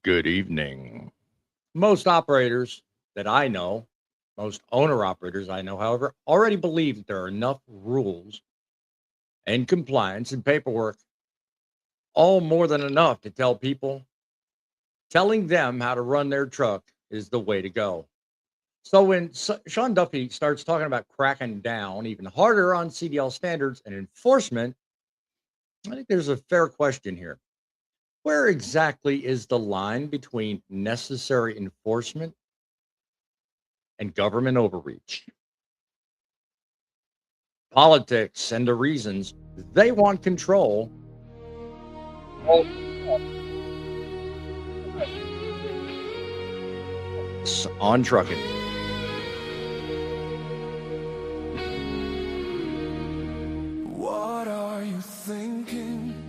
Good evening. Most operators that I know, most owner operators I know, however, already believe that there are enough rules and compliance and paperwork, all more than enough to tell people telling them how to run their truck is the way to go. So when Sean Duffy starts talking about cracking down even harder on CDL standards and enforcement, I think there's a fair question here. Where exactly is the line between necessary enforcement and government overreach? Politics and the reasons they want control on trucking. What are you thinking?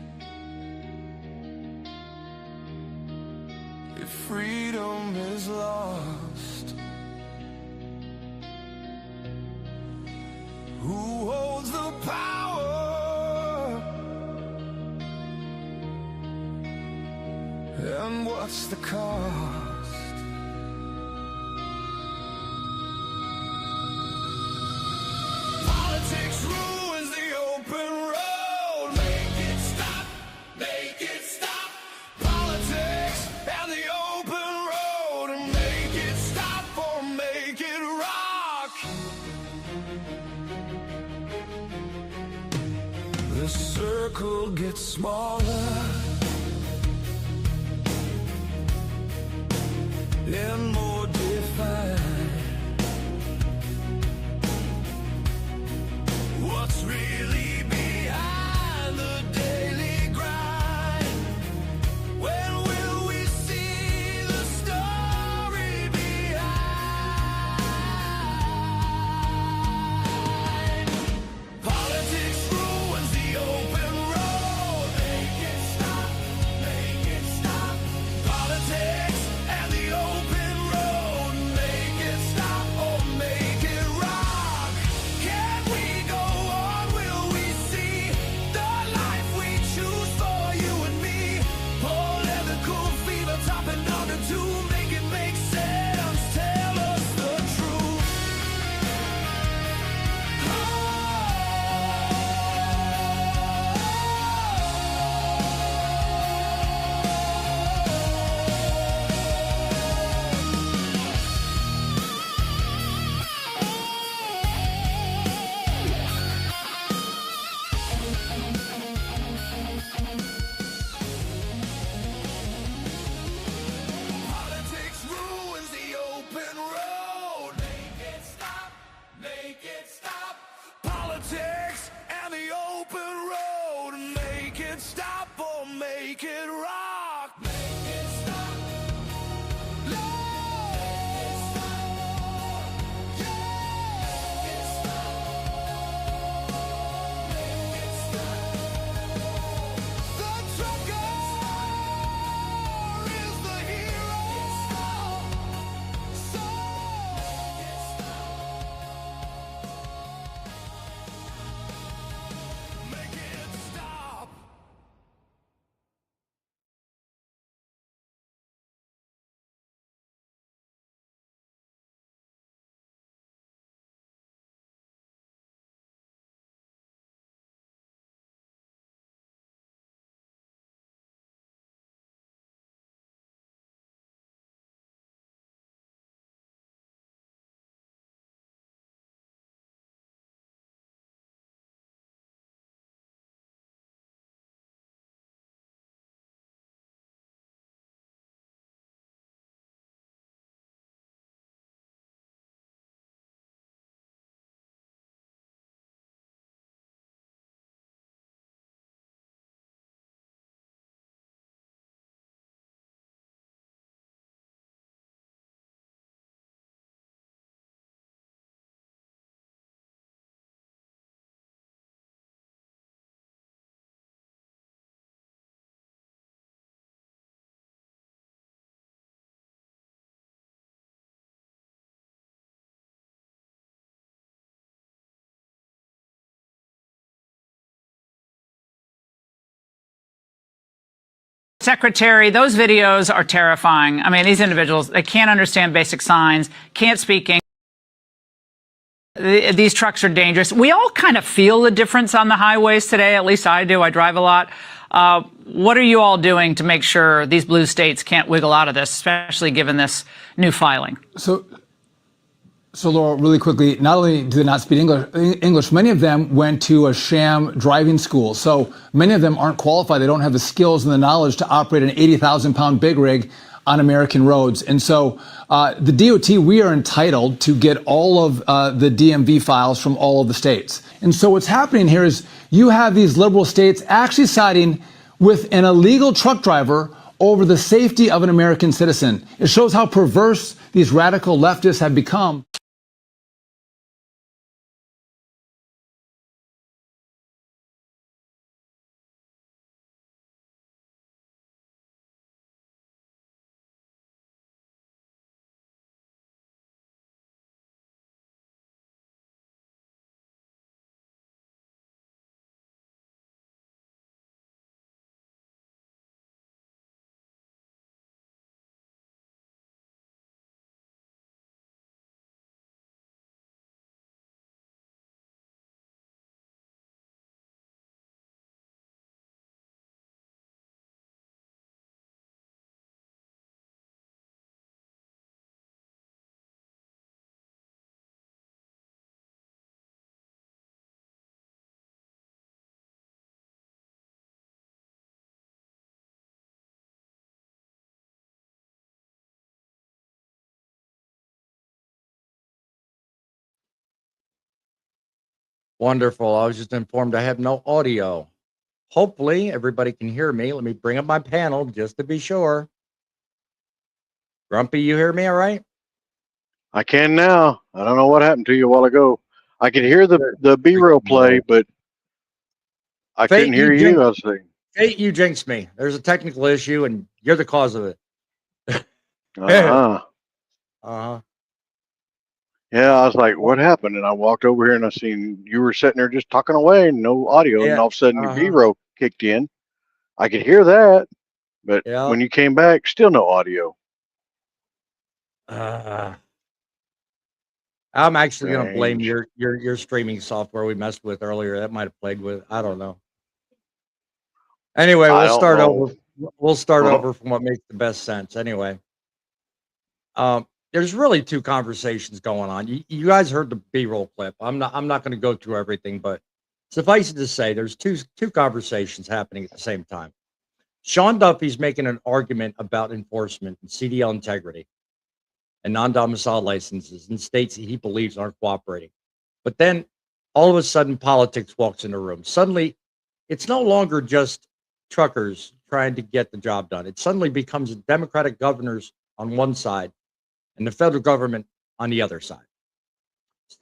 If freedom is lost, who holds the power? And what's the cost? Politics ruins the open road. Make it stop, make it stop. Politics and the open road. And make it stop or make it rock. The circle gets smaller and more defined. What's really behind the daily grind? When will we see the story behind? Politics ruins the open road. Make it stop, make it stop. Politics and the open road. Make it stop or make it rock. Can we go on? Will we see the life we choose for you and me? Political fever topping under to make it make sense. Tell us the truth. Politics ruins the open road. Make it stop, make it stop. Politics and the open road. Make it stop or make it rock. Make it stop. The trucker is the hero. So make it stop. Secretary, those videos are terrifying. I mean, these individuals, they can't understand basic signs, can't speak English. These trucks are dangerous. We all kind of feel the difference on the highways today. At least I do. I drive a lot. What are you all doing to make sure these blue states can't wiggle out of this, especially given this new filing? So Laura, really quickly, not only do they not speak English, many of them went to a sham driving school. So many of them aren't qualified. They don't have the skills and the knowledge to operate an 80,000-pound big rig on American roads. And so the DOT, we are entitled to get all of the DMV files from all of the states. And so what's happening here is you have these liberal states actually siding with an illegal truck driver over the safety of an American citizen. It shows how perverse these radical leftists have become. Wonderful. I was just informed I have no audio. Hopefully everybody can hear me. Let me bring up my panel just to be sure. Grumpy, you hear me all right? I can now. I don't know what happened to you a while ago. I could hear the B-roll play, but I couldn't hear you. I was saying, Fate, you jinxed me. There's a technical issue, and you're the cause of it. uh-huh. Uh-huh. Yeah, I was like, what happened? And I walked over here and I seen you were sitting there just talking away and no audio. Yeah, and all of a sudden your B-roll kicked in. I could hear that, but when you came back, still no audio. I'm actually going to blame your streaming software we messed with earlier. That might have played with. I don't know. Anyway, we'll start over. We'll start over from what makes the best sense. Anyway, there's really two conversations going on. You guys heard the B-roll clip. I'm not going to go through everything, but suffice it to say, there's two conversations happening at the same time. Sean Duffy's making an argument about enforcement and CDL integrity and non-domicile licenses in states that he believes aren't cooperating. But then all of a sudden politics walks in the room. Suddenly it's no longer just truckers trying to get the job done. It suddenly becomes Democratic governors on one side and the federal government on the other side.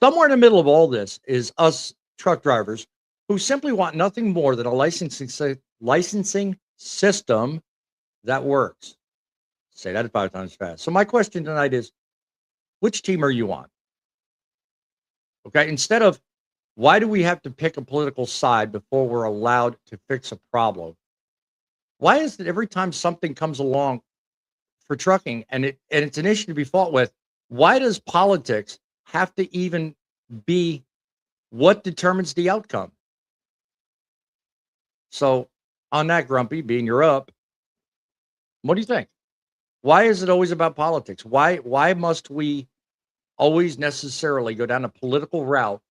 Somewhere in the middle of all this is us truck drivers who simply want nothing more than a licensing system that works. Say that 5 times fast. So my question tonight is, which team are you on? Okay, instead of why do we have to pick a political side before we're allowed to fix a problem? Why is it every time something comes along for trucking and it's an issue to be fought with, why does politics have to even be what determines the outcome? So on that, Grumpy, being you're up, what do you think? Why is it always about politics? Why must we always necessarily go down a political route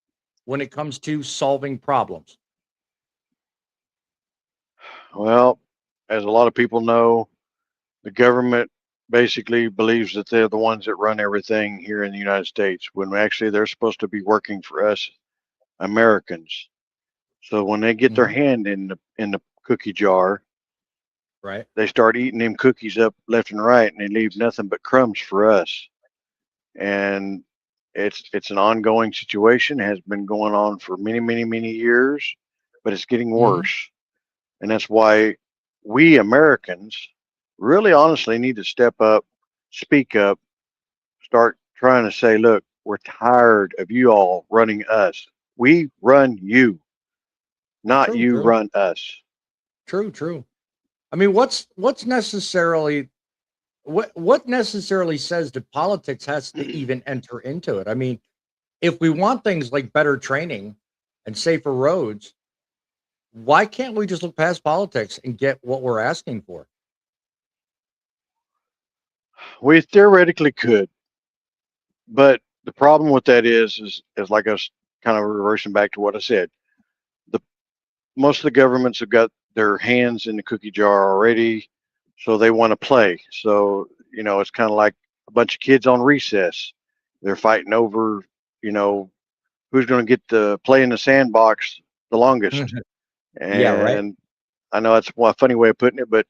when it comes to solving problems? Well, as a lot of people know, the government basically believes that they're the ones that run everything here in the United States, when actually they're supposed to be working for us Americans. So when they get their hand in the cookie jar, right, they start eating them cookies up left and right, and they leave nothing but crumbs for us. And it's an ongoing situation. It has been going on for many years, but it's getting worse. And that's why we Americans really honestly need to step up, speak up, start trying to say, look, we're tired of you all running us. We run you, not you run us. True. I mean, what's necessarily what necessarily says that politics has to even enter into it? I mean, if we want things like better training and safer roads, why can't we just look past politics and get what we're asking for? We theoretically could, but the problem with that is like us kind of reversing back to what I said. The most of the governments have got their hands in the cookie jar already, so they want to play. So, it's kind of like a bunch of kids on recess. They're fighting over, you know, who's going to get to play in the sandbox the longest. Yeah, right. And I know that's a funny way of putting it, but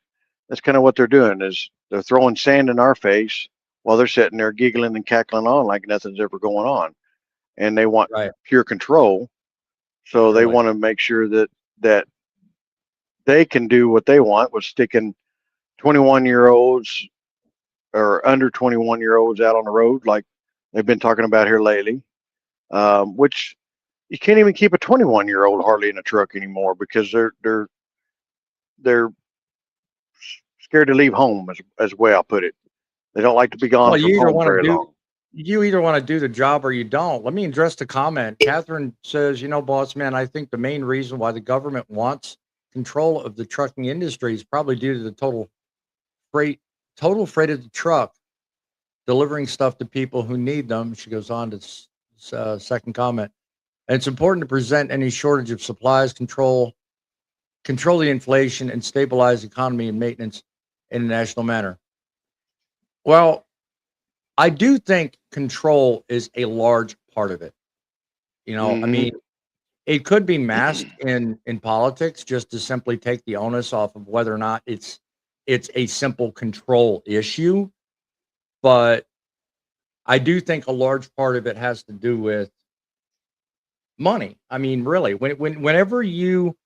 that's kind of what they're doing is they're throwing sand in our face while they're sitting there giggling and cackling on like nothing's ever going on. And they want Right. pure control. So they Really. want to make sure that they can do what they want with sticking 21-year-olds or under 21-year-olds out on the road like they've been talking about here lately, which you can't even keep a 21-year-old hardly in a truck anymore because they're scared to leave home, as the way I'll put it. They don't like to be gone Well, from home very long. you either want to do the job or you don't. Let me address the comment. Catherine says, boss man, I think the main reason why the government wants control of the trucking industry is probably due to the total freight of the truck delivering stuff to people who need them. She goes on to second comment. And it's important to present any shortage of supplies, control the inflation, and stabilize the economy and maintenance in a national manner. Well, I do think control is a large part of it. I Mhm. mean, it could be masked in politics just to simply take the onus off of whether or not it's a simple control issue. But I do think a large part of it has to do with money. I mean, really, whenever you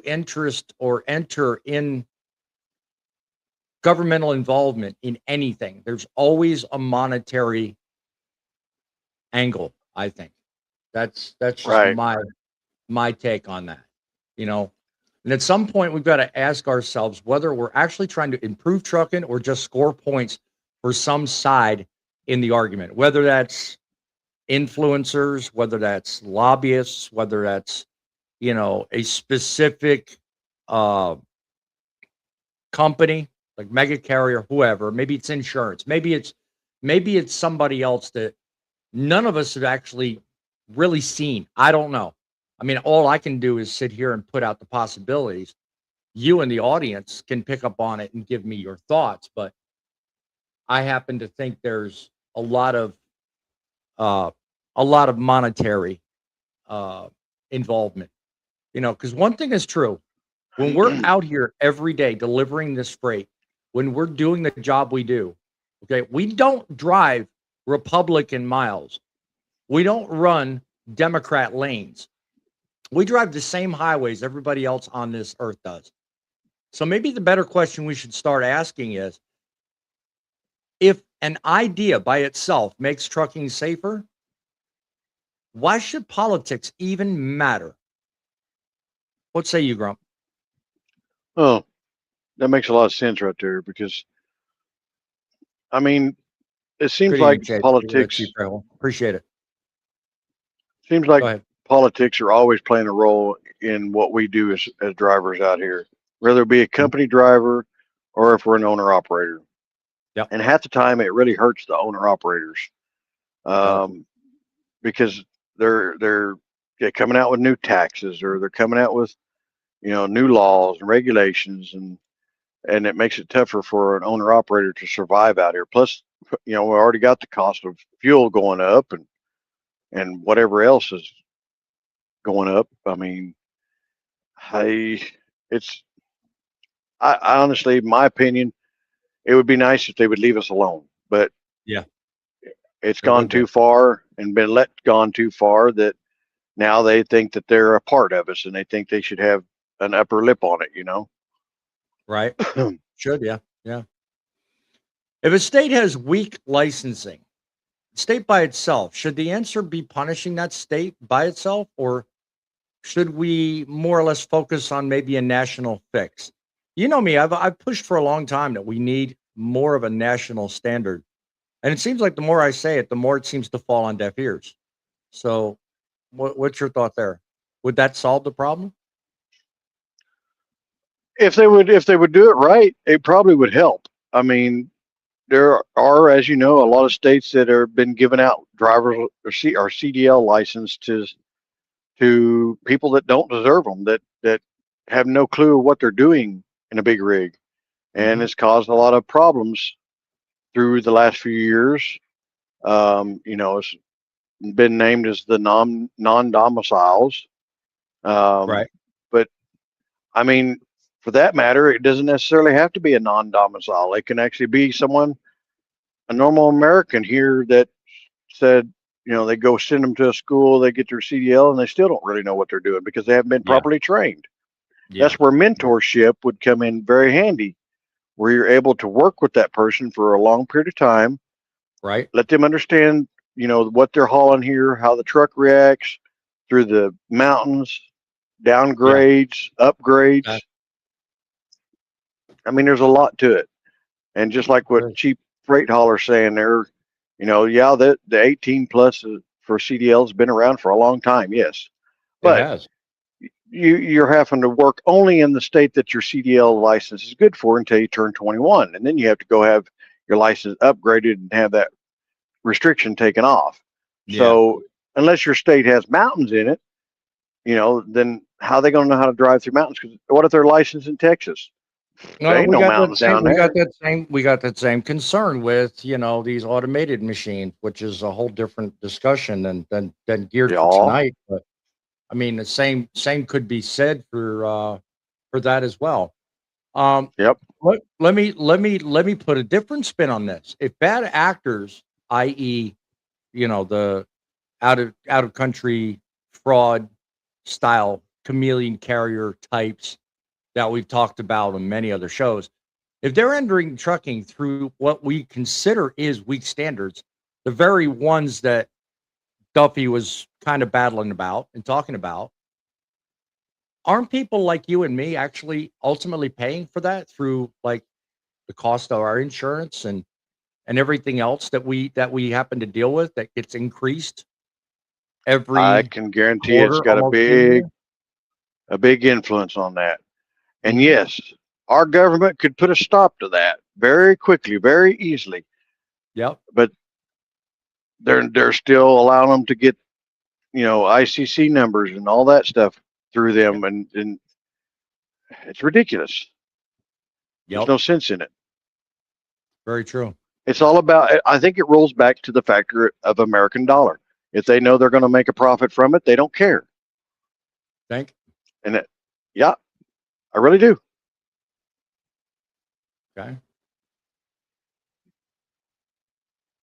interest or enter in governmental involvement in anything, there's always a monetary angle, I think. That's just Right. my take on that. And at some point we've got to ask ourselves whether we're actually trying to improve trucking or just score points for some side in the argument, whether that's influencers, whether that's lobbyists, whether that's, a specific company like mega carrier, whoever. Maybe it's insurance. Maybe it's somebody else that none of us have actually really seen. I don't know. I mean, all I can do is sit here and put out the possibilities. You and the audience can pick up on it and give me your thoughts, but I happen to think there's a lot of monetary involvement. Because one thing is true: when we're out here every day delivering this freight, when we're doing the job we do, okay, we don't drive Republican miles. We don't run Democrat lanes. We drive the same highways everybody else on this earth does. So maybe the better question we should start asking is, if an idea by itself makes trucking safer, why should politics even matter? What say you, Grump? Oh, that makes a lot of sense right there because, I mean, it seems Good like evening, Chase. politics Chief Rahul. Appreciate it. seems like Go ahead. politics are always playing a role in what we do as drivers out here, whether it be a company driver or if we're an owner operator. Yep. And half the time it really hurts the owner operators, because they're coming out with new taxes or they're coming out with new laws and regulations, and it makes it tougher for an owner operator to survive out here. Plus, we already got the cost of fuel going up and whatever else is going up. I mean, it's I honestly, my opinion, it would be nice if they would leave us alone, but Yeah, it's it gone would be. too far and been gone too far that now they think that they're a part of us and they think they should have an upper lip on it. Right. Should, yeah. Yeah. If a state has weak licensing, state by itself, should the answer be punishing that state by itself, or should we more or less focus on maybe a national fix? You know me, I've pushed for a long time that we need more of a national standard. And it seems like the more I say it, the more it seems to fall on deaf ears. So what's your thought there? Would that solve the problem? If they would do it right, it probably would help. I mean, there are, as you know, a lot of states that have been giving out drivers or CDL license to people that don't deserve them, that have no clue what they're doing in a big rig, and Mhm. it's caused a lot of problems through the last few years. It's been named as the non-domiciles. Right. But I mean, for that matter, it doesn't necessarily have to be a non-domicile. It can actually be someone, a normal American here that said, they go send them to a school, they get their CDL, and they still don't really know what they're doing because they haven't been Yeah. properly trained. Yeah. That's where mentorship would come in very handy, where you're able to work with that person for a long period of time, Right. let them understand, what they're hauling here, how the truck reacts through the mountains, downgrades, upgrades. Okay. I mean, there's a lot to it. And just like what Sure. Cheap Freight Hauler's saying there, the 18 plus for CDL has been around for a long time, yes. It But has. you're having to work only in the state that your CDL license is good for until you turn 21. And then you have to go have your license upgraded and have that restriction taken off. Yeah. So unless your state has mountains in it, then how are they going to know how to drive through mountains? Because what if they're licensed in Texas? There No, ain't no mountains down we got there. that same concern with, these automated machines, which is a whole different discussion than geared for Yeah. tonight. But I mean, the same could be said for that as well. Yep. Let me put a different spin on this. If bad actors, i.e., the out of country fraud style chameleon carrier types that we've talked about on many other shows, if they're entering trucking through what we consider is weak standards, the very ones that Duffy was kind of battling about and talking about, aren't people like you and me actually ultimately paying for that through like the cost of our insurance and everything else that we happen to deal with that gets increased I every can guarantee it's quarter, got almost every year? a big influence on that. And Mhm. yes, our government could put a stop to that very quickly, very easily, Yep. but they're still allowing them to get, ICC numbers and all that stuff through them, and it's ridiculous. There's Yep. no sense in it. Very true. It's all about, I think it rolls back to the factor of American dollar. If they know they're going to make a profit from it, they don't care. Think. And yeah, I really do. Okay.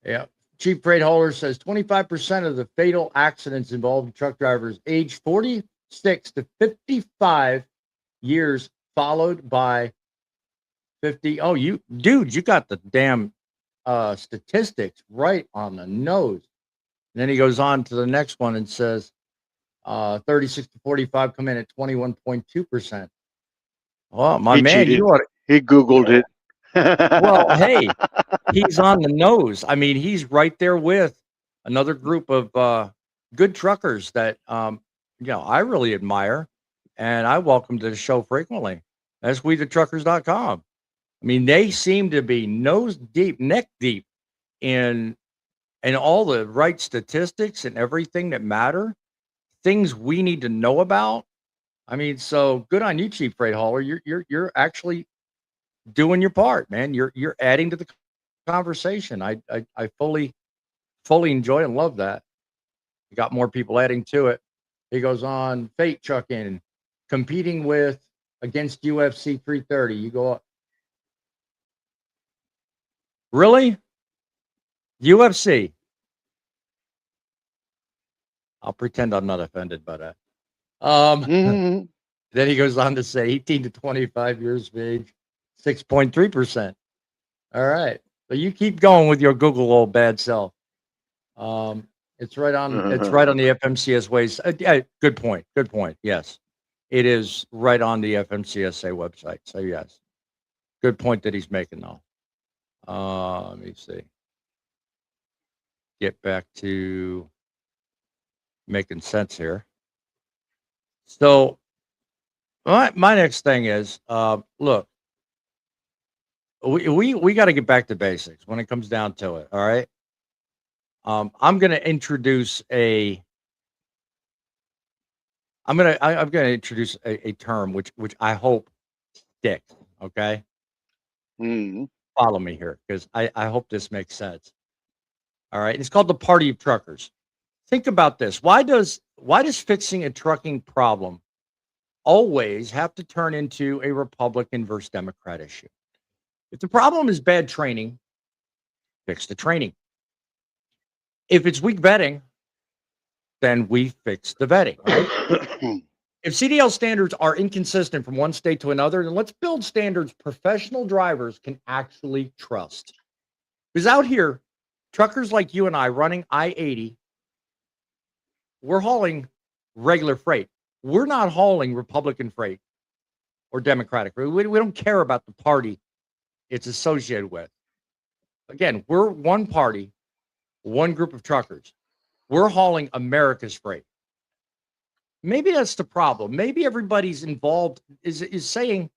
Yeah. Chief Freight Hauler says 25% of the fatal accidents involving truck drivers aged 46 to 55 years, followed by 50. Oh, you got the damn statistics right on the nose. And then he goes on to the next one and says 36 to 45 come in at 21.2%. Well, my He man, cheated. you ought to, He Googled it. well, hey, he's on the nose. I mean, he's right there with another group of good truckers that I really admire and I welcome to the show frequently. That's WeTheTruckers.com. I mean, they seem to be nose deep, neck deep in all the right statistics and everything that matter, things we need to know about. I mean, so good on you, Chief Freight Hauler. You're actually doing your part, man. You're adding to the conversation. I fully enjoy and love that. You got more people adding to it. He goes on, Fate Trucking, competing with against UFC 330. You go up. Really? UFC. I'll pretend I'm not offended by that. Mhm. Then he goes on to say 18 to 25 years of age, 6.3%. All right. So you keep going with your Google old bad self. It's right on. It's right on the FMCS ways. Yeah, good point. Good point. Yes, it is right on the FMCSA website. So yes, good point that he's making though. Let me see. Get back to making sense here. So my next thing is, look, we got to get back to basics when it comes down to it. All right. I'm going to introduce a term which I hope sticks. Okay, Mhm. follow me here because I hope this makes sense. All right, it's called the Party of Truckers. Think about this. Why does fixing a trucking problem always have to turn into a Republican versus Democrat issue? If the problem is bad training, fix the training. If it's weak vetting, then we fix the vetting, right? If CDL standards are inconsistent from one state to another, then let's build standards professional drivers can actually trust. Because out here, truckers like you and I running I-80, we're hauling regular freight. We're not hauling Republican freight or Democratic freight. We don't care about the party it's associated with. Again, we're one party, one group of truckers. We're hauling America's freight. Maybe that's the problem. Maybe everybody's involved is saying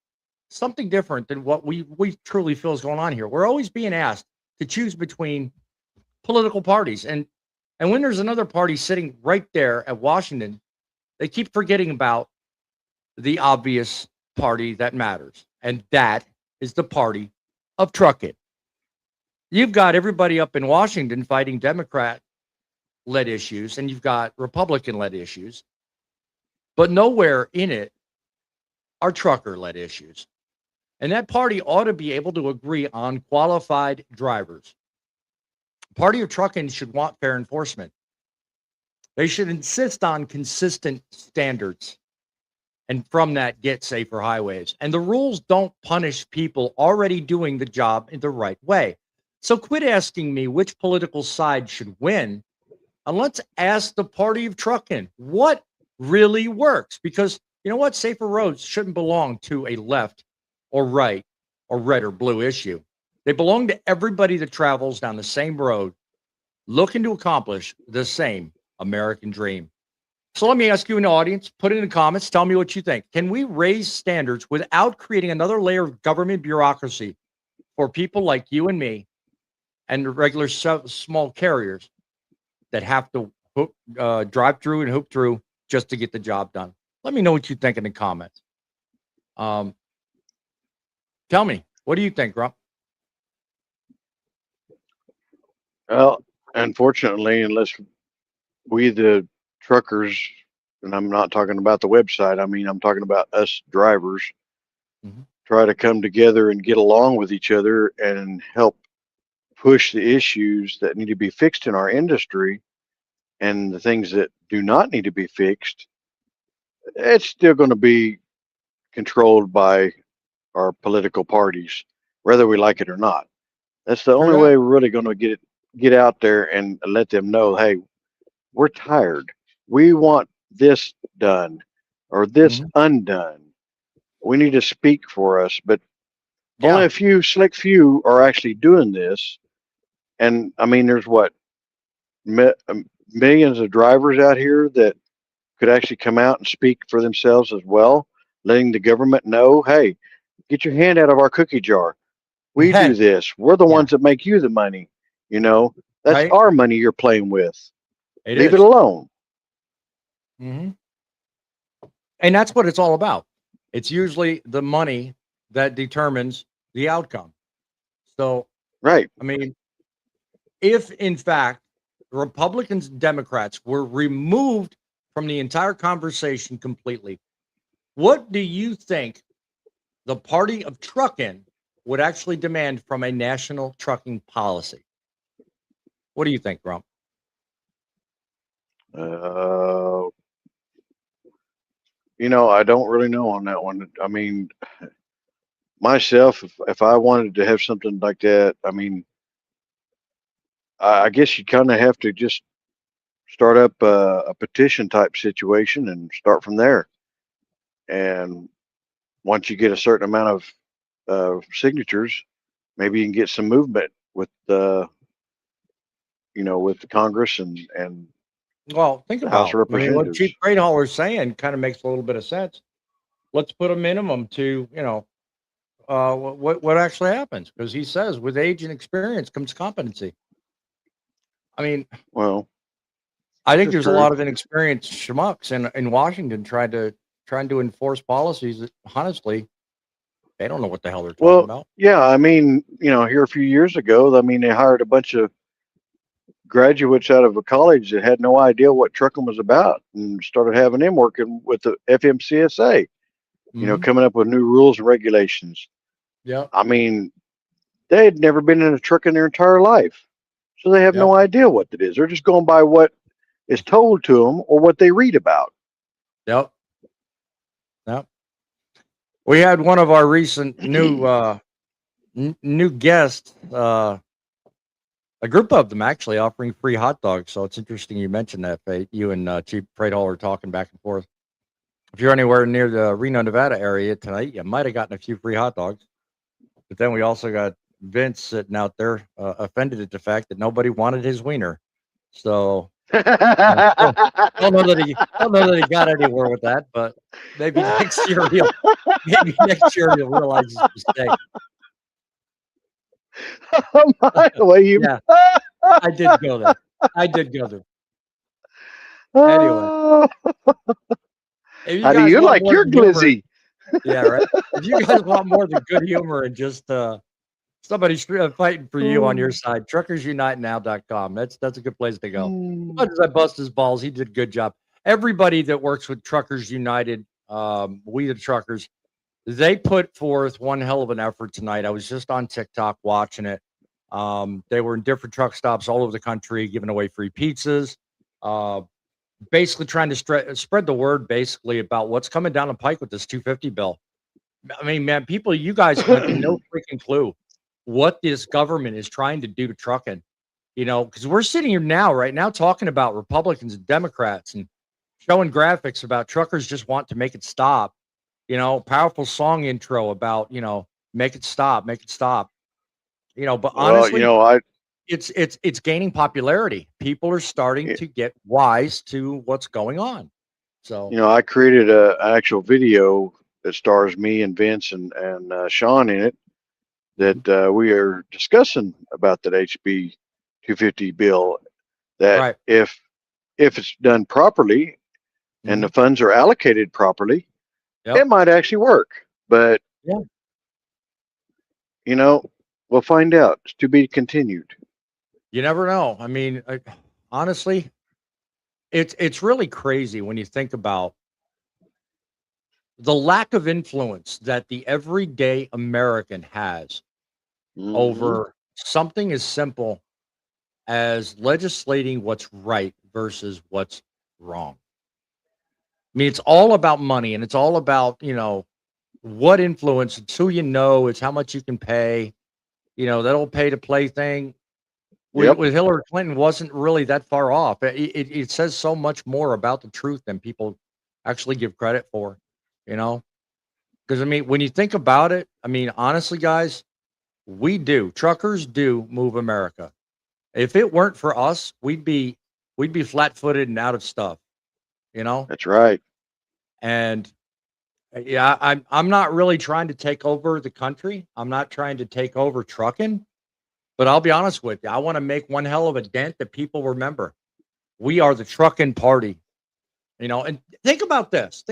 something different than what we truly feel is going on here. We're always being asked to choose between political parties, and when there's another party sitting right there at Washington, they keep forgetting about the obvious party that matters, and that is the party of trucking. You've got everybody up in Washington fighting Democrat-led issues, and you've got Republican-led issues. But nowhere in it are trucker-led issues. And that party ought to be able to agree on qualified drivers. Party of trucking should want fair enforcement. They should insist on consistent standards. And from that, get safer highways. And the rules don't punish people already doing the job in the right way. So quit asking me which political side should win. And let's ask the party of trucking what really works, because you know what? Safer roads shouldn't belong to a left or right or red or blue issue. They belong to everybody that travels down the same road looking to accomplish the same American dream. So let me ask you in the audience, put it in the comments, tell me what you think. Can we raise standards without creating another layer of government bureaucracy for people like you and me and the regular small carriers that have to drive through and hoop through just to get the job done? Let me know what you think in the comments. Tell me, what do you think, Grump? Well, unfortunately, unless we, the truckers, and I'm not talking about the website, I mean, I'm talking about us drivers, try to come together and get along with each other and help push the issues that need to be fixed in our industry and the things that do not need to be fixed, it's still going to be controlled by our political parties, whether we like it or not. That's the only way we're really going to get out there and let them know, hey, we're tired. We want this done or this undone. We need to speak for us, but only a select few are actually doing this. And I mean, there's what, millions of drivers out here that could actually come out and speak for themselves as well, letting the government know, hey, get your hand out of our cookie jar. We do this. We're the ones that make you the money. You know, that's our money you're playing with. Leave it alone. And that's what it's all about. It's usually the money that determines the outcome. So, right. I mean, if in fact Republicans and Democrats were removed from the entire conversation completely, what do you think the party of trucking would actually demand from a national trucking policy? What do you think, Grump? You know, I don't really know on that one. I mean, myself, if I wanted to have something like that, I mean, I guess you kind of have to just start up a petition type situation and start from there. And once you get a certain amount of signatures, maybe you can get some movement with the, with the Congress and Well, think the House about of it. I mean, what Representatives. Chief Freight Hauler is saying kind of makes a little bit of sense. Let's put a minimum to, what actually happens, because he says with age and experience comes competency. I mean, Well, I think that's there's a true. lot of inexperienced schmucks in Washington trying to enforce policies that honestly they don't know what the hell they're talking Well, about. yeah, I mean, here a few years ago, I mean, they hired a bunch of graduates out of a college that had no idea what trucking was about and started having them working with the FMCSA, Mhm. coming up with new rules and regulations. Yep. I mean, they had never been in a truck in their entire life. So they have Yep. no idea what it is. They're just going by what is told to them or what they read about. Yep. Yep. We had one of our recent new guests, a group of them actually offering free hot dogs. So it's interesting you mentioned that, Fate. You and Chief Freight Hauler talking back and forth. If you're anywhere near the Reno, Nevada area tonight, you might have gotten a few free hot dogs. But then we also got Vince sitting out there offended at the fact that nobody wanted his wiener. So don't know that he got anywhere with that, but maybe next year he'll realize his mistake. Well, Yeah, I did go there. Anyway. If How do guys you want like more your than humor- glizzy? Yeah, right. If you guys want more than good humor and just somebody fighting for you on your side, truckersunitenow.com. That's a good place to go. As much as I bust his balls, he did a good job. Everybody that works with Truckers United, we the truckers, they put forth one hell of an effort tonight. I was just on TikTok watching it. They were in different truck stops all over the country, giving away free pizzas, basically trying to spread the word basically about what's coming down the pike with this 250 bill. I mean, man, you guys have no freaking clue what this government is trying to do to trucking, because we're sitting here right now, talking about Republicans and Democrats and showing graphics about truckers just want to make it stop, powerful song intro about, make it stop, but honestly, it's gaining popularity. People are starting to get wise to what's going on. So, I created an actual video that stars me and Vince and Sean in it that we are discussing about that HB 250 bill. That right. if it's done properly and the funds are allocated properly, it might actually work. But we'll find out. It's to be continued. You never know. I mean, honestly, it's really crazy when you think about the lack of influence that the everyday American has over something as simple as legislating what's right versus what's wrong. I mean, it's all about money, and it's all about, what influence. It's who it's how much you can pay. That old pay to play thing with Hillary Clinton wasn't really that far off. It says so much more about the truth than people actually give credit for, because I mean, when you think about it, I mean, honestly, guys, truckers do move America. If it weren't for us, we'd be flat-footed and out of stuff, That's right. And yeah, I'm not really trying to take over the country. I'm not trying to take over trucking, but I'll be honest with you. I want to make one hell of a dent that people remember. We are the trucking party, and think about this.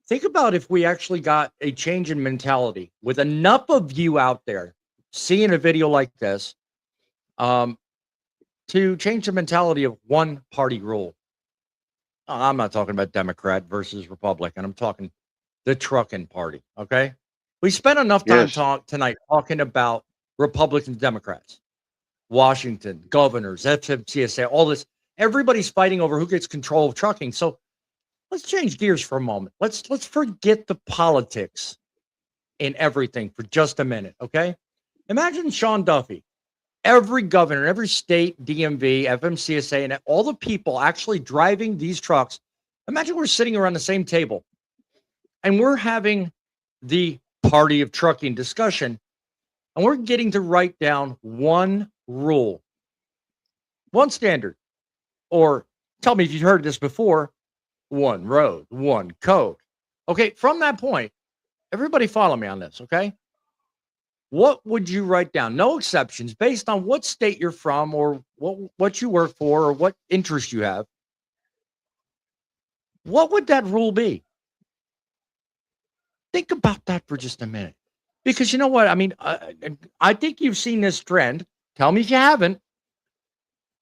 Think about if we actually got a change in mentality with enough of you out there seeing a video like this, to change the mentality of one party rule. I'm not talking about Democrat versus Republican. I'm talking the trucking party. Okay. We spent enough time tonight talking about Republicans, Democrats, Washington, governors, FMCSA, all this. Everybody's fighting over who gets control of trucking. So let's change gears for a moment. Let's forget the politics in everything for just a minute. Okay. Imagine Sean Duffy every governor, every state, DMV, FMCSA, and all the people actually driving these trucks. Imagine we're sitting around the same table and we're having the party of trucking discussion, and we're getting to write down one rule, one standard, or tell me if you've heard this before, one road, one code. Okay, from that point, everybody follow me on this, okay? What would you write down? No exceptions, based on what state you're from or what you work for or what interest you have. What would that rule be? Think about that for just a minute. Because you know what? I mean, I think you've seen this trend. Tell me if you haven't.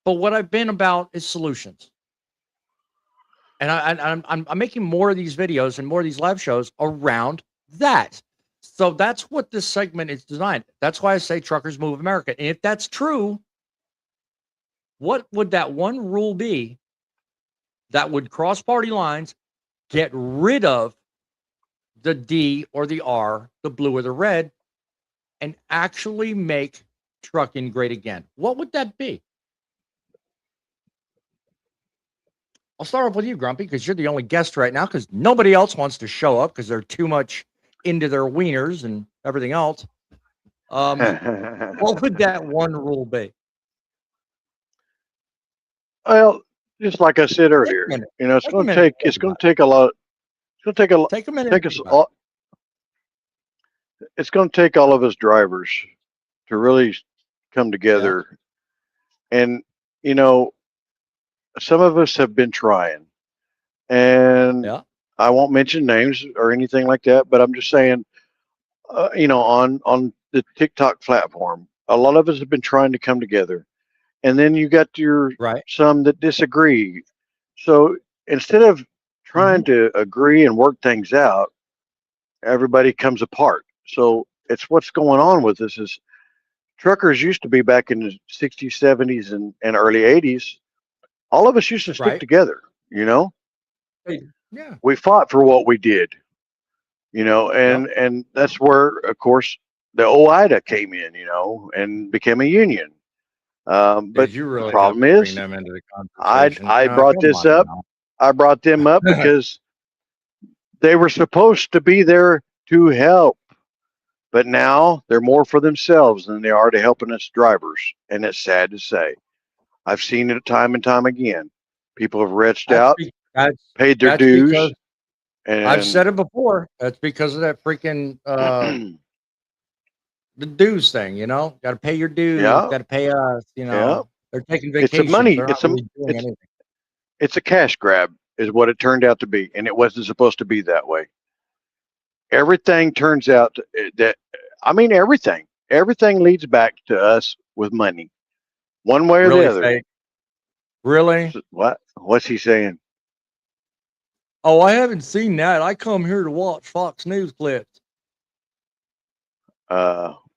But what I've been about is solutions. And I'm making more of these videos and more of these live shows around that. So that's what this segment is designed. That's why I say truckers move America. And if that's true, what would that one rule be that would cross party lines, get rid of the D or the R, the blue or the red, and actually make trucking great again? What would that be? I'll start off with you, Grumpy, because you're the only guest right now, because nobody else wants to show up because they're too much into their wieners and everything else. What would that one rule be? Well, just like I said earlier, minute. you know, it's Take a going to minute take to it's think going about to take a lot. It's going to take a Take a minute. take to us think about all. It's going to take all of us drivers to really come it. together. And you know, some of us have been trying, and Yeah. I won't mention names or anything like that, but I'm just saying, you know, on the TikTok platform, a lot of us have been trying to come together, and then you got your Right. some that disagree. So instead of trying to agree and work things out, everybody comes apart. So it's what's going on with this is truckers used to be back in the 60s, 70s, and early 80s. All of us used to stick Right. together, you know. Yeah. We fought for what we did, you know, Yep. and that's where, of course, the OIDA came in, you know, and became a union. But Did you the really have problem to bring is, them into the I conversation? I brought Come this on up. I brought them up now. because they were supposed to be there to help, but now they're more for themselves than they are to helping us drivers, and it's sad to say. I've seen it time and time again. People have reached That's out, be- that's paid their that's because dues, I've said and it before. That's because of that freaking the dues thing. You know, got to pay your dues. yeah, Got to pay us. You yeah. know, they're taking It's a vacations. money. They're not really doing It's anything. it's a cash grab, is what it turned out to be, and it wasn't supposed to be that way. Everything turns out that, I mean, everything leads back to us with money, one way or the Really other. fake. Really? What? What's he saying? Oh, I haven't seen that. I come here to watch Fox News clips.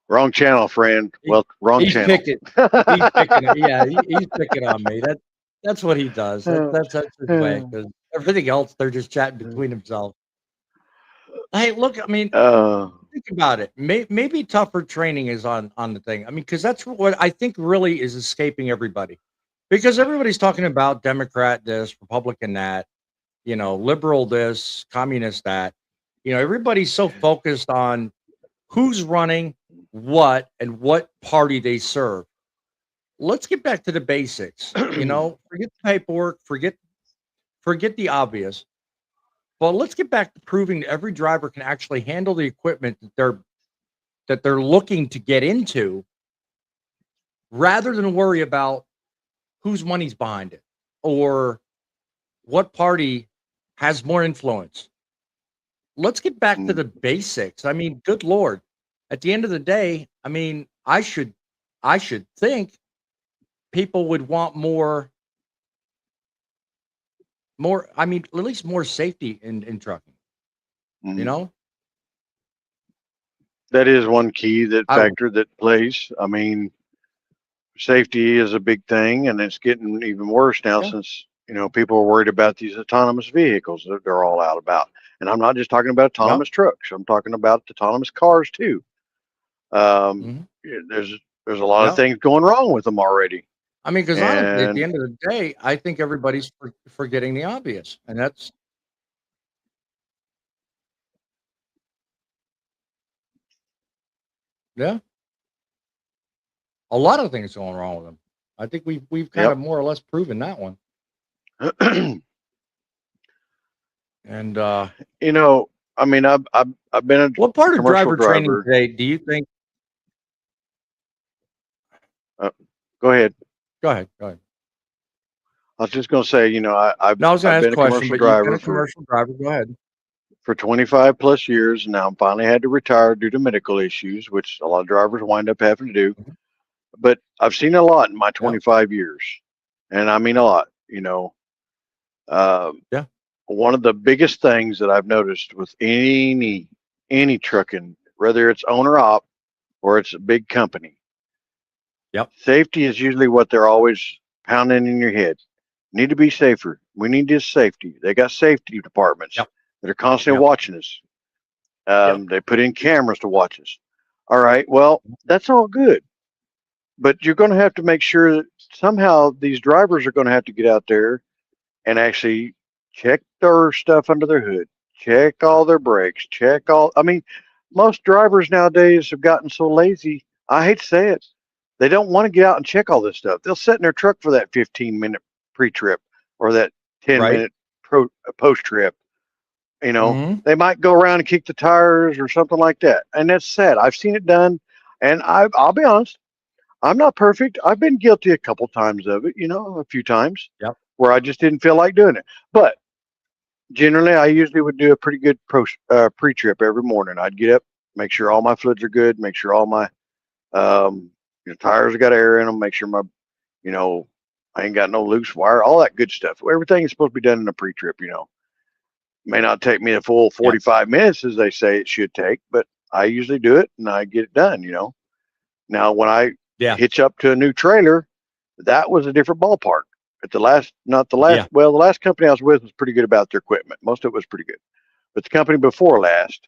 Wrong channel, friend. He- Well, wrong He's channel. picking. He's picking. Yeah, he's picking on me. That's what he does. That's his way. Because everything else, they're just chatting between themselves. Hey, look. I mean, Uh, think about it. Maybe tougher training is on the thing. I mean, because that's what I think really is escaping everybody. Because everybody's talking about Democrat this, Republican that, you know, liberal this, communist that. You know, everybody's so focused on who's running what and what party they serve. Let's get back to the basics. You know, forget the paperwork, forget the obvious. But let's get back to proving that every driver can actually handle the equipment that they're looking to get into, rather than worry about whose money's behind it or what party has more influence. Let's get back to the basics. I mean, good Lord. At the end of the day, I mean, I should think people would want more, I mean, at least more safety in trucking, you know? that is one key that I don't factor that plays. I mean, safety is a big thing, and it's getting even worse now Yeah. since, you know, people are worried about these autonomous vehicles that they're all out about. And I'm not just talking about Yep. autonomous trucks. I'm talking about autonomous cars too. Mhm. There's there's a lot of Yeah. things going wrong with them already. I mean, because honestly, at And the end of the day, I think at the end of the day, I think everybody's forgetting the obvious, and that's yeah, a lot of things going wrong with them. I think we've kind yep. of more or less proven that one. And You know, I mean, I've been a what part of commercial driver training driver. today do you think? Go ahead. Go ahead. Go ahead. I was just going to say, you know, I've No, I was going to ask been a a question, commercial but you've been driver a commercial driver. Go ahead. for 25 plus years. And now I'm finally had to retire due to medical issues, which a lot of drivers wind up having to do. Mhm. But I've seen a lot in my Yep. 25 years, and I mean a lot. You know, Yeah. one of the biggest things that I've noticed with any trucking, whether it's owner op or it's a big company, Yep. safety is usually what they're always pounding in your head. Need to be safer. We need this safety. They got safety departments Yep. that are constantly Yep. watching us. Yep. They put in cameras to watch us. All right. Well, that's all good, but you're going to have to make sure that somehow these drivers are going to have to get out there and actually check their stuff under their hood, check all their brakes, check all. I mean, most drivers nowadays have gotten so lazy. I hate to say it. They don't want to get out and check all this stuff. They'll sit in their truck for that 15-minute pre-trip or that 10-minute post-trip. You know, Mhm. they might go around and kick the tires or something like that, and that's sad. I've seen it done, and I'll be honest. I'm not perfect. I've been guilty a couple times of it. You know, a few times Yep. where I just didn't feel like doing it. But generally, I usually would do a pretty good pre-trip every morning. I'd get up, make sure all my fluids are good, make sure all my tires have got air in them, make sure my, you know, I ain't got no loose wire, all that good stuff. Everything is supposed to be done in a pre-trip. You know, may not take me a full 45 minutes as they say it should take, but I usually do it and I get it done. You know, now when I Yeah. hitch up to a new trailer, that was a different ballpark. At the last, not the last, Yeah. well, the last company I was with was pretty good about their equipment. Most of it was pretty good. But the company before last,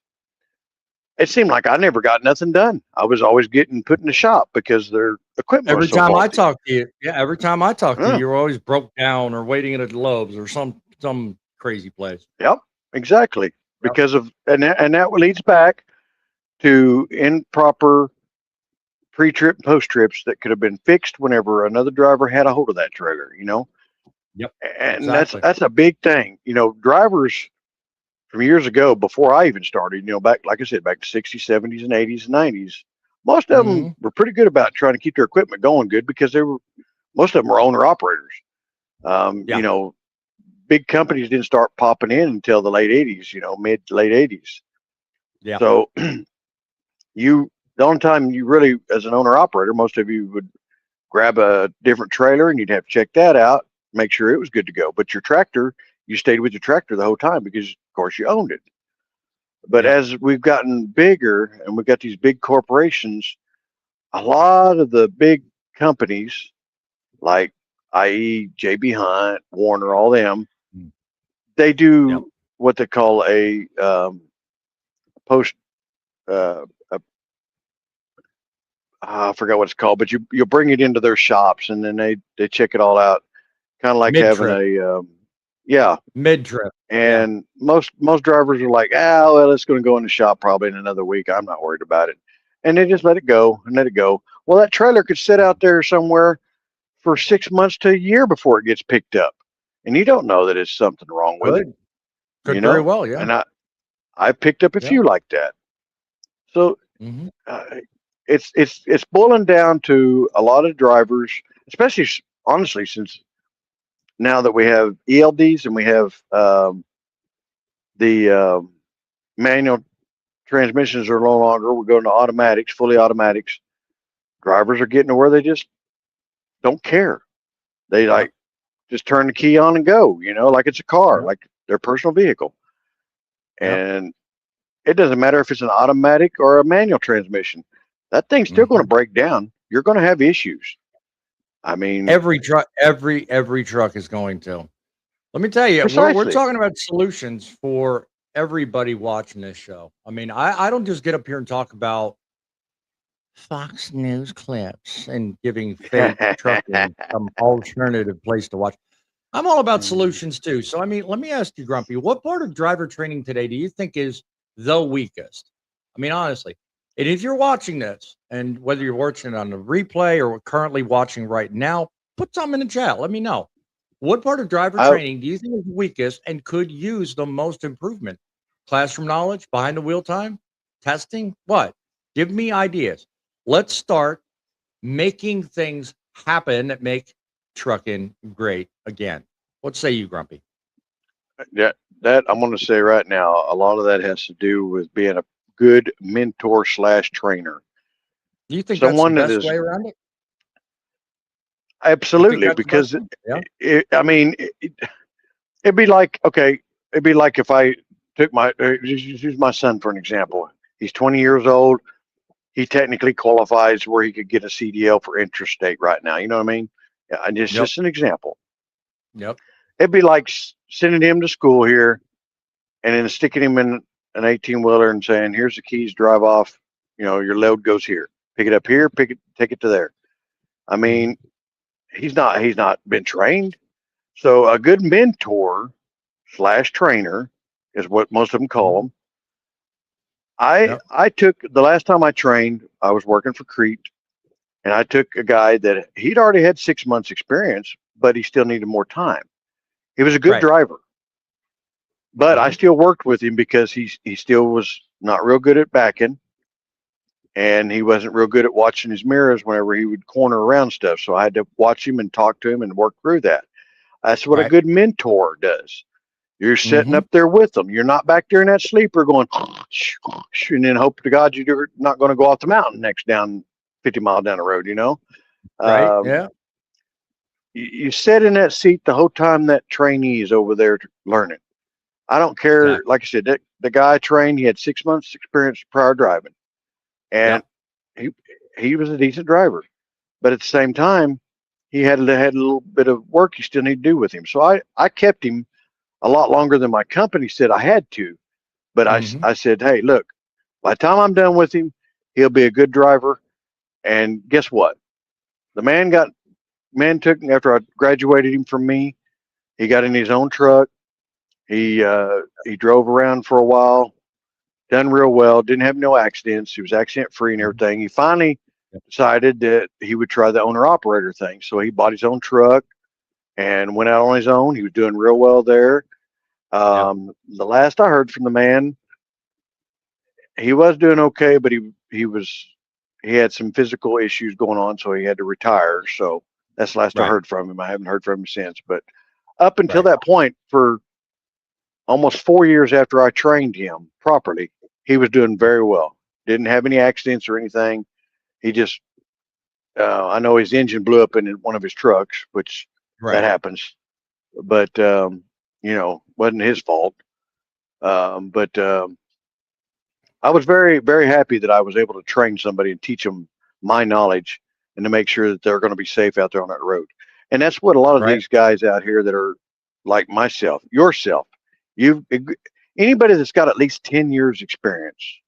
it seemed like I never got nothing done. I was always getting put in the shop because their equipment Every was so time I faulty. talk to you, every time I talk to Yeah. you, you're always broke down or waiting at Lowe's or some crazy place. Yep, exactly. Because of and that leads back to improper pre-trip and post-trips that could have been fixed whenever another driver had a hold of that trailer. You know, Yep. and Exactly. that's a big thing. You know, drivers from years ago, before I even started, you know, back, like I said, back to 60s, 70s, and 80s and 90s, most of them Mhm. were pretty good about trying to keep their equipment going good because most of them were owner operators. Yeah. You know, big companies didn't start popping in until the late 80s, you know, mid to late 80s. Yeah. So the only time you really, as an owner operator, most of you would grab a different trailer and you'd have to check that out, make sure it was good to go. But your tractor, you stayed with your tractor the whole time because, of course, you owned it. But Yep. as we've gotten bigger and we've got these big corporations, a lot of the big companies, like i.e. JB Hunt, Warner, all them, Mm. they do Yep. what they call a post. I forgot what it's called, but you bring it into their shops and then they check it all out, kind of like having Mid-trip. yeah. Mid-trip. Yeah. And most drivers are like, well, it's going to go in the shop probably in another week. I'm not worried about it, and they just let it go and let it go. Well, that trailer could sit out there somewhere for 6 months to a year before it gets picked up, and you don't know that it's something wrong with it. Could You very know, well. Yeah. and I picked up a Yeah. few like that. So Mhm. it's boiling down to a lot of drivers, especially honestly, since now that we have ELDs and we have the manual transmissions are no longer. We're going to automatics, fully automatics. Drivers are getting to where they just don't care. They like just turn the key on and go. You know, like it's a car, Yep. like their personal vehicle, Yep. and it doesn't matter if it's an automatic or a manual transmission. That thing's still going to Mhm. break down. You're going to have issues. I mean, Every truck is going to. Let me tell you, we're precisely. talking about solutions for everybody watching this show. I mean, I don't just get up here and talk about Fox News clips and giving fake trucking some alternative place to watch. I'm all about solutions too. So, I mean, let me ask you, Grumpy, what part of driver training today do you think is the weakest? I mean, honestly, and if you're watching this, and whether you're watching it on the replay or currently watching right now, put something in the chat. Let me know. What part of driver I, training do you think is weakest and could use the most improvement? Classroom knowledge, behind the wheel time, testing? What? Give me ideas. Let's start making things happen that make trucking great again. What say you, Grumpy? that I'm going to say right now, a lot of that has to do with being a good mentor / trainer. Do you think that's the Someone that best is way around it? You think absolutely, that's the best because way? Yeah. I mean, it'd be like, okay, it'd be like if I took just use my son for an example. He's 20 years old. He technically qualifies where he could get a CDL for interstate right now. You know what I mean? Yeah, and it's Yep. just an example. Yep. It'd be like sending him to school here and then sticking him in an 18-wheeler and saying, "Here's the keys, drive off. You know, your load goes here. Pick it up here, take it to there." I mean, he's not been trained. So a good mentor / trainer is what most of them call them. Yep. I took the last time I trained, I was working for Crete, and I took a guy that he'd already had 6 months experience, but he still needed more time. He was a good Right. driver, but I Mhm. still worked with him because he still was not real good at backing, and he wasn't real good at watching his mirrors whenever he would corner around stuff. So I had to watch him and talk to him and work through that. That's what a Right. good mentor does. You're sitting Mhm. up there with them. You're not back there in that sleeper going, and then hope to God you're not going to go off the mountain next down 50 miles down the road, you know? Right. Um, Yeah. you sit in that seat the whole time that trainee is over there learning. I don't care. Exactly. Like I said, the guy I trained, he had 6 months experience prior driving, and Yep. he was a decent driver. But at the same time, he had a little bit of work you still need to do with him. So I kept him a lot longer than my company said I had to. But Mhm. I said, hey, look, by the time I'm done with him, he'll be a good driver. And guess what? The man took after I graduated him from me. He got in his own truck. He drove around for a while, done real well. Didn't have no accidents. He was accident free and Mhm. everything. He finally Yep. decided that he would try the owner operator thing. So he bought his own truck and went out on his own. He was doing real well there. Yep. The last I heard from the man, he was doing okay, but he had some physical issues going on, so he had to retire. So that's the last I Right. heard from him. I haven't heard from him since. But up until Right. that point, for almost 4 years after I trained him properly, he was doing very well. Didn't have any accidents or anything. He just, I know his engine blew up in one of his trucks, which that Right. happens, but wasn't his fault. But I was very, very happy that I was able to train somebody and teach them my knowledge and to make sure that they're going to be safe out there on that road. And that's what a lot of Right. these guys out here that are like myself, yourself, you anybody that's got at least 10 years experience.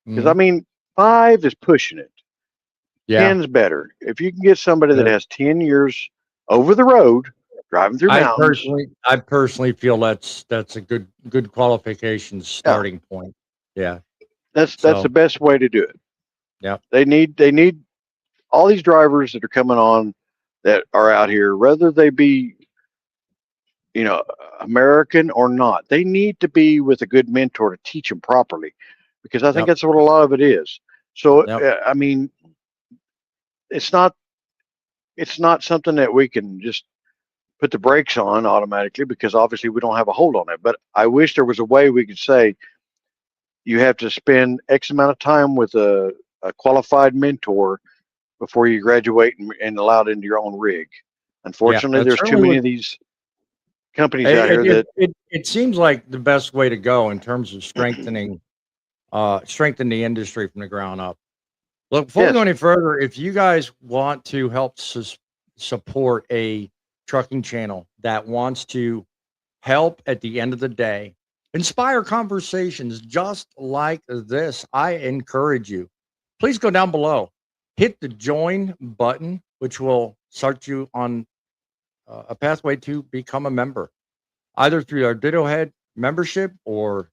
Because I Mhm. mean, 5 is pushing it. Yeah. 10's better. If you can get somebody that Yeah. has 10 years over the road, driving through mountains, I personally feel that's a good qualification yeah, starting point. Yeah. that's the So, best way to do it. yeah. They need all these drivers that are coming on that are out here, whether they be, American or not, they need to be with a good mentor to teach them properly, because I think Yep. that's what a lot of it is. So, Yep. I mean, it's not something that we can just put the brakes on automatically, because obviously we don't have a hold on it. But I wish there was a way we could say you have to spend X amount of time with a qualified mentor before you graduate and allowed into your own rig. Yeah. Unfortunately, That there's too certainly many would of these companies out it here it that it it seems like the best way to go in terms of strengthen the industry from the ground up. Look, before we go yes, any further, if you guys want to help support a trucking channel that wants to help at the end of the day, inspire conversations just like this, I encourage you. Please go down below hit the join button, which will start you on a pathway to become a member, either through our Ditto Head membership or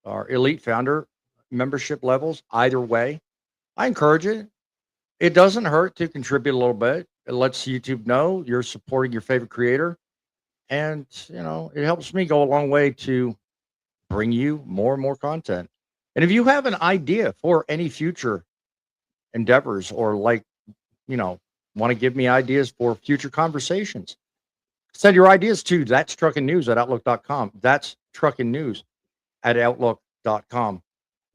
our Elite Founder membership levels. Either way, I encourage it. It doesn't hurt to contribute a little bit. It lets YouTube know you're supporting your favorite creator. And, it helps me go a long way to bring you more and more content. And if you have an idea for any future endeavors or want to give me ideas for future conversations, send your ideas to That's Trucking News at Outlook.com. That's Trucking News at Outlook.com.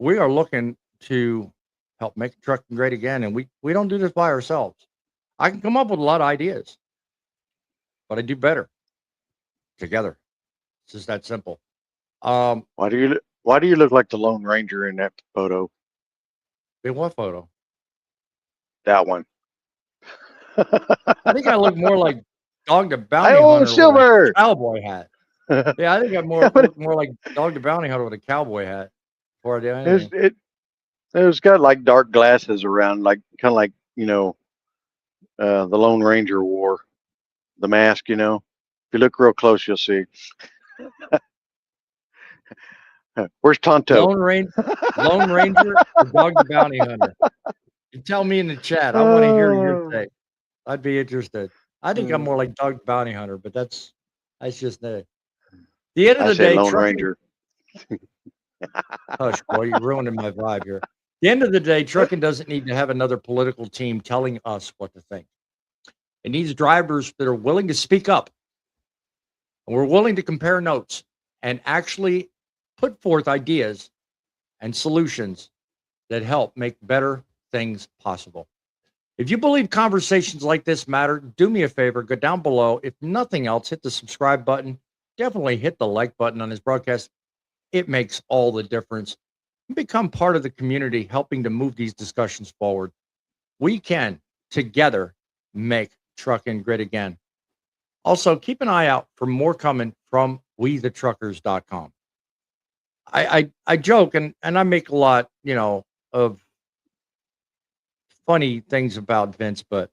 We are looking to help make trucking great again. And we don't do this by ourselves. I can come up with a lot of ideas, but I do better together. It's just that simple. Why do you look like the Lone Ranger in that photo? In what photo? That one. I think I look more like Dog the Bounty Hey, old Hunter with Silver! a cowboy hat. Yeah, I think I'm look more like Dog the Bounty Hunter with a cowboy hat before I do anything. It's got like dark glasses around, like kind of like the Lone Ranger wore the mask. If you look real close, you'll see. Where's Tonto? Lone Ranger or Dog the Bounty Hunter? You tell me in the chat. I want to hear your take. I'd be interested. I think I'm more like Dog the Bounty Hunter, but that's just it. The end of the day, Lone Ranger. Hush, boy, you're ruining my vibe here. The end of the day, trucking doesn't need to have another political team telling us what to think. It needs drivers that are willing to speak up. And we're willing to compare notes and actually put forth ideas and solutions that help make better things possible. If you believe conversations like this matter, do me a favor, go down below. If nothing else, hit the subscribe button. Definitely hit the like button on this broadcast. It makes all the difference. Become part of the community, helping to move these discussions forward. We can together make trucking great again. Also, keep an eye out for more coming from WeTheTruckers.com. I joke and I make a lot, of funny things about Vince, but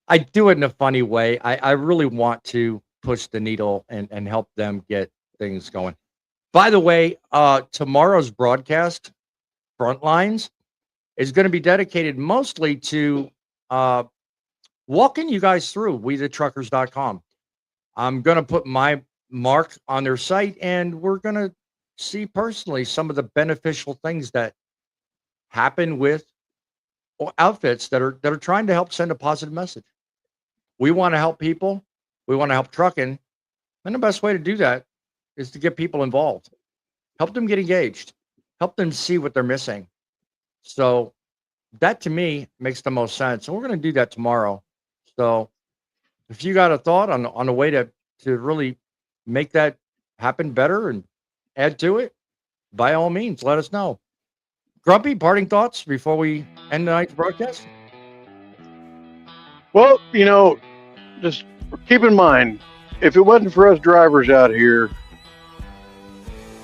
I do it in a funny way. I really want to push the needle and help them get things going. By the way, tomorrow's broadcast, Frontlines, is going to be dedicated mostly to walking you guys through WeTheTruckers.com. I'm going to put my mark on their site, and we're going to see personally some of the beneficial things that happen with outfits that are trying to help send a positive message. We want to help people. We want to help trucking. And the best way to do that is to get people involved. Help them get engaged. Help them see what they're missing. So that to me makes the most sense. And we're going to do that tomorrow. So if you got a thought on a way to really make that happen better and add to it, by all means, let us know. Grumpy, parting thoughts before we end tonight's broadcast? Well, just keep in mind, if it wasn't for us drivers out here,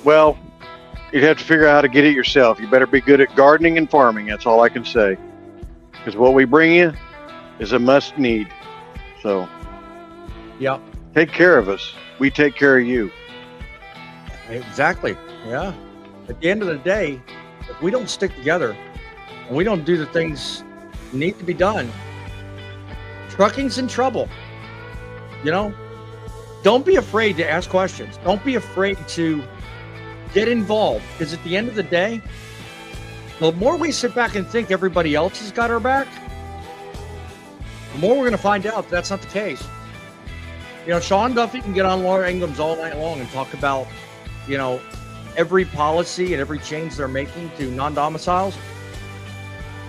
well, you'd have to figure out how to get it yourself. You better be good at gardening and farming. That's all I can say. Because what we bring you is a must need. So, Yep. take care of us. We take care of you. Exactly. Yeah. At the end of the day, if we don't stick together and we don't do the things that need to be done, trucking's in trouble. Don't be afraid to ask questions. Don't be afraid to get involved, because at the end of the day, the more we sit back and think everybody else has got our back, the more we're going to find out that's not the case. Sean Duffy can get on Laura Ingram's all night long and talk about, every policy and every change they're making to non-domiciles.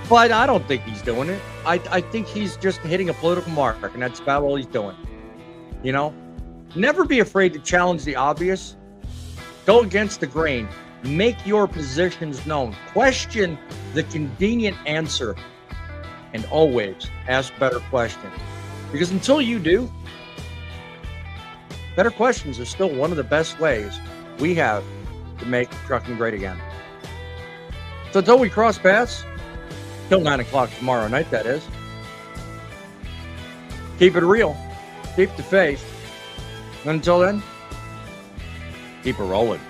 But I don't think he's doing it. I think he's just hitting a political mark, and that's about all he's doing. Never be afraid to challenge the obvious. Go against the grain. Make your positions known. Question the convenient answer. And always ask better questions. Because until you do, better questions are still one of the best ways we have to make trucking great again. So until we cross paths, Till 9 o'clock tomorrow night, that is. Keep it real. Keep the faith. Until then, keep it rolling.